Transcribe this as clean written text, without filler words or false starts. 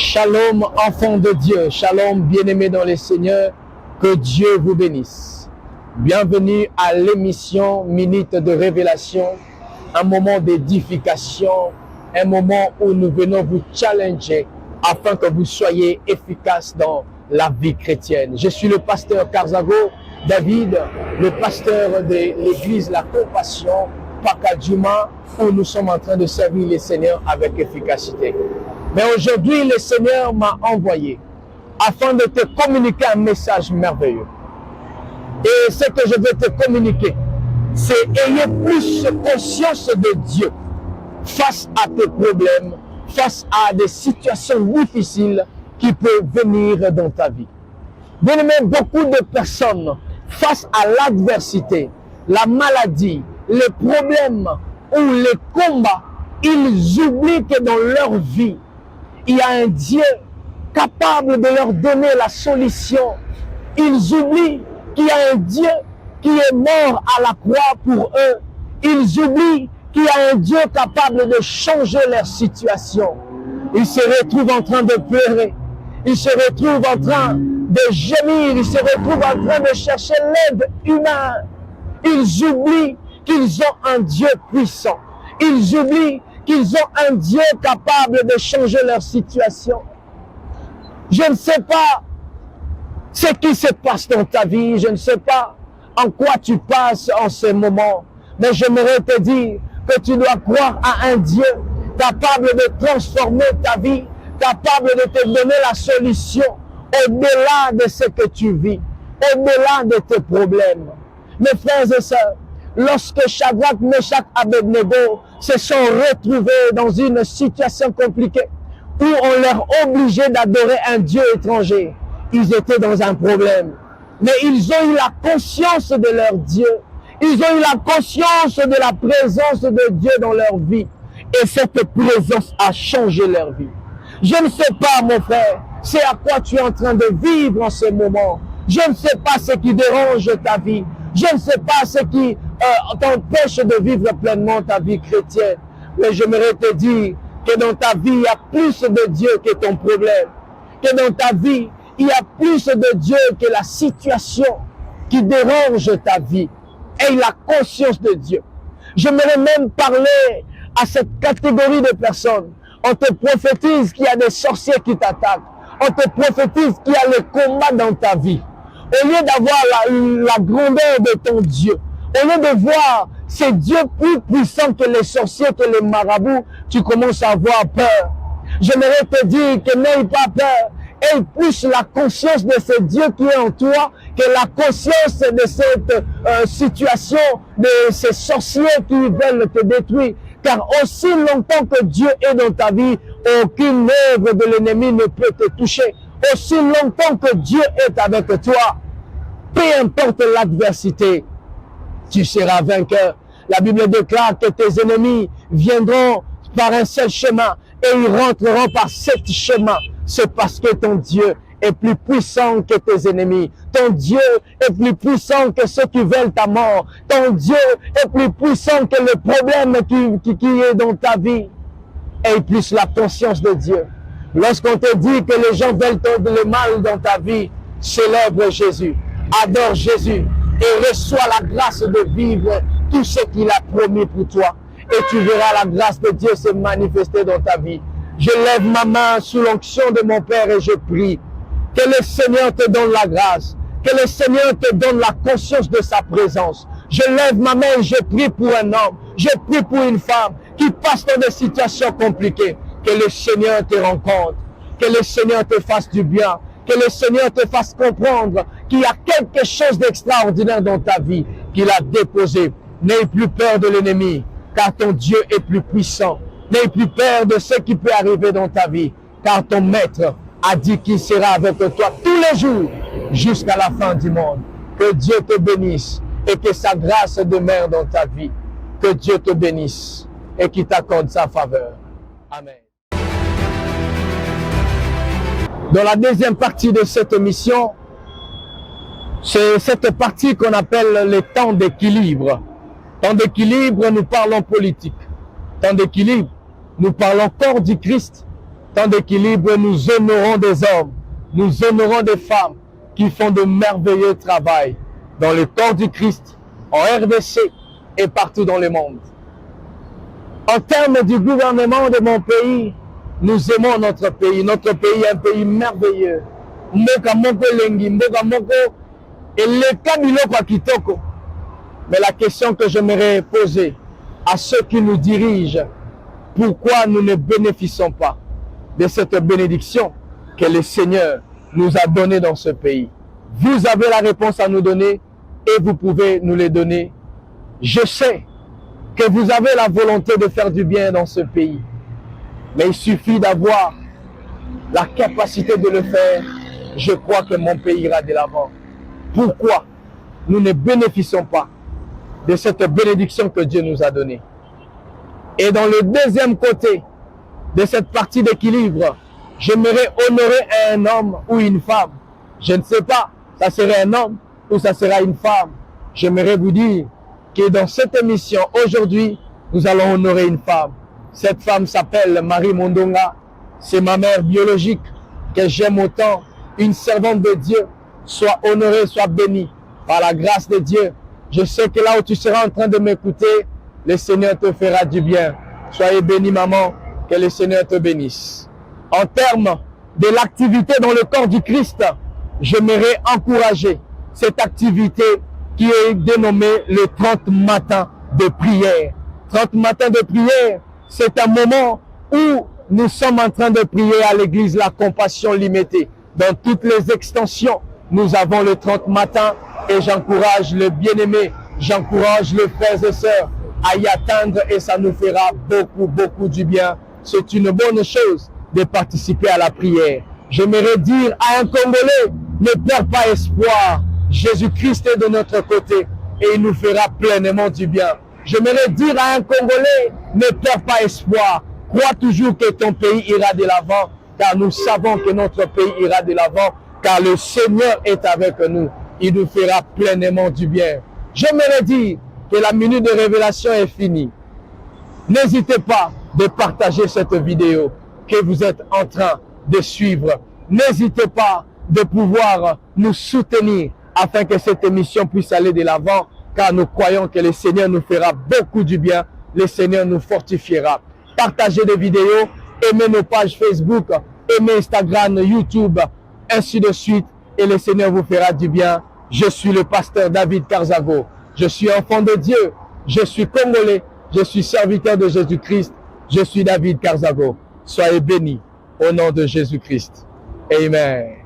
Shalom, enfants de Dieu. Shalom, bien-aimés dans les Seigneurs. Que Dieu vous bénisse. Bienvenue à l'émission Minute de Révélation. Un moment d'édification. Un moment où nous venons vous challenger afin que vous soyez efficaces dans la vie chrétienne. Je suis le pasteur Karzago David, le pasteur de l'église La Compassion, Pakadjuma, où nous sommes en train de servir les Seigneurs avec efficacité. Mais aujourd'hui, le Seigneur m'a envoyé afin de te communiquer un message merveilleux. Et ce que je veux te communiquer, c'est ayez plus conscience de Dieu face à tes problèmes, face à des situations difficiles qui peuvent venir dans ta vie. Bien-aimé, beaucoup de personnes, face à l'adversité, la maladie, les problèmes ou les combats, ils oublient que dans leur vie, il y a un Dieu capable de leur donner la solution. Ils oublient qu'il y a un Dieu qui est mort à la croix pour eux. Ils oublient qu'il y a un Dieu capable de changer leur situation. Ils se retrouvent en train de pleurer. Ils se retrouvent en train de gémir. Ils se retrouvent en train de chercher l'aide humaine. Ils oublient qu'ils ont un Dieu puissant. Ils oublient qu'ils ont un Dieu capable de changer leur situation. Je ne sais pas ce qui se passe dans ta vie. Je ne sais pas en quoi tu passes en ce moment. Mais j'aimerais te dire que tu dois croire à un Dieu capable de transformer ta vie, capable de te donner la solution au-delà de ce que tu vis, au-delà de tes problèmes. Mes frères et sœurs, lorsque Shadrach, Meshach, Abednego se sont retrouvés dans une situation compliquée où on leur obligeait d'adorer un Dieu étranger, ils étaient dans un problème. Mais ils ont eu la conscience de leur Dieu. Ils ont eu la conscience de la présence de Dieu dans leur vie. Et cette présence a changé leur vie. Je ne sais pas, mon frère, c'est à quoi tu es en train de vivre en ce moment. Je ne sais pas ce qui dérange ta vie. Je ne sais pas ce qui t'empêche de vivre pleinement ta vie chrétienne. Mais j'aimerais te dire que dans ta vie, il y a plus de Dieu que ton problème. Que dans ta vie, il y a plus de Dieu que la situation qui dérange ta vie. Aie la conscience de Dieu. J'aimerais même parler à cette catégorie de personnes. On te prophétise qu'il y a des sorciers qui t'attaquent. On te prophétise qu'il y a le combat dans ta vie. Au lieu d'avoir la grandeur de ton Dieu, au lieu de voir ces dieux plus puissants que les sorciers, que les marabouts, tu commences à avoir peur. J'aimerais te dire que n'aie pas peur. Aie plus la conscience de ce Dieu qui est en toi que la conscience de cette situation, de ces sorciers qui veulent te détruire. Car aussi longtemps que Dieu est dans ta vie, aucune œuvre de l'ennemi ne peut te toucher. Aussi longtemps que Dieu est avec toi, peu importe l'adversité, tu seras vainqueur. La Bible déclare que tes ennemis viendront par un seul chemin et ils rentreront par sept chemins. C'est parce que ton Dieu est plus puissant que tes ennemis. Ton Dieu est plus puissant que ceux qui veulent ta mort. Ton Dieu est plus puissant que le problème qui est dans ta vie. Aie plus la conscience de Dieu. Lorsqu'on te dit que les gens veulent le mal dans ta vie, célèbre Jésus, adore Jésus et reçois la grâce de vivre tout ce qu'il a promis pour toi. Et tu verras la grâce de Dieu se manifester dans ta vie. Je lève ma main sous l'onction de mon Père et je prie que le Seigneur te donne la grâce, que le Seigneur te donne la conscience de sa présence. Je lève ma main et je prie pour un homme, je prie pour une femme qui passe dans des situations compliquées. Que le Seigneur te rencontre, que le Seigneur te fasse du bien, que le Seigneur te fasse comprendre qu'il y a quelque chose d'extraordinaire dans ta vie qu'il a déposé. N'aie plus peur de l'ennemi, car ton Dieu est plus puissant. N'aie plus peur de ce qui peut arriver dans ta vie, car ton Maître a dit qu'il sera avec toi tous les jours jusqu'à la fin du monde. Que Dieu te bénisse et que sa grâce demeure dans ta vie. Que Dieu te bénisse et qu'il t'accorde sa faveur. Amen. Dans la deuxième partie de cette émission, c'est cette partie qu'on appelle le temps d'équilibre. Temps d'équilibre, nous parlons politique. Temps d'équilibre, nous parlons corps du Christ. temps d'équilibre, nous honorons des hommes, nous honorons des femmes qui font de merveilleux travail dans le corps du Christ, en RDC et partout dans le monde. En termes du gouvernement de mon pays, nous aimons notre pays. Notre pays est un pays merveilleux. Mboka moko lengi, mboka moko eleka biloko kitoko. Mais la question que j'aimerais poser à ceux qui nous dirigent, pourquoi nous ne bénéficions pas de cette bénédiction que le Seigneur nous a donnée dans ce pays? Vous avez la réponse à nous donner et vous pouvez nous les donner. Je sais que vous avez la volonté de faire du bien dans ce pays, mais il suffit d'avoir la capacité de le faire. Je crois que mon pays ira de l'avant. Pourquoi nous ne bénéficions pas de cette bénédiction que Dieu nous a donnée? Et dans le deuxième côté de cette partie d'équilibre, j'aimerais honorer un homme ou une femme. Je ne sais pas, ça serait un homme ou ça sera une femme. J'aimerais vous dire que dans cette émission, aujourd'hui, nous allons honorer une femme. Cette femme s'appelle Marie Mondonga. C'est ma mère biologique que j'aime autant. Une servante de Dieu. Soit honorée, soit bénie par la grâce de Dieu. Je sais que là où tu seras en train de m'écouter, le Seigneur te fera du bien. Soyez bénie, maman, que le Seigneur te bénisse. En termes de l'activité dans le corps du Christ, j'aimerais encourager cette activité qui est dénommée le 30 matins de prière. 30 matins de prière, c'est un moment où nous sommes en train de prier à l'église La Compassion Limitée. Dans toutes les extensions, nous avons le 30 matins et j'encourage le bien-aimé, j'encourage les frères et sœurs à y atteindre et ça nous fera beaucoup du bien. C'est une bonne chose de participer à la prière. J'aimerais dire à un Congolais, ne perds pas espoir. Jésus-Christ est de notre côté et il nous fera pleinement du bien. J'aimerais dire à un Congolais, ne perds pas espoir. Crois toujours que ton pays ira de l'avant, car nous savons que notre pays ira de l'avant, car le Seigneur est avec nous. Il nous fera pleinement du bien. J'aimerais dire que la minute de révélation est finie. N'hésitez pas de partager cette vidéo que vous êtes en train de suivre. N'hésitez pas de pouvoir nous soutenir afin que cette émission puisse aller de l'avant, car nous croyons que le Seigneur nous fera beaucoup du bien, le Seigneur nous fortifiera. Partagez des vidéos, aimez nos pages Facebook, aimez Instagram, YouTube, ainsi de suite, et le Seigneur vous fera du bien. Je suis le pasteur David Karzago, je suis enfant de Dieu, je suis congolais, je suis serviteur de Jésus-Christ, je suis David Karzago. Soyez bénis au nom de Jésus-Christ. Amen.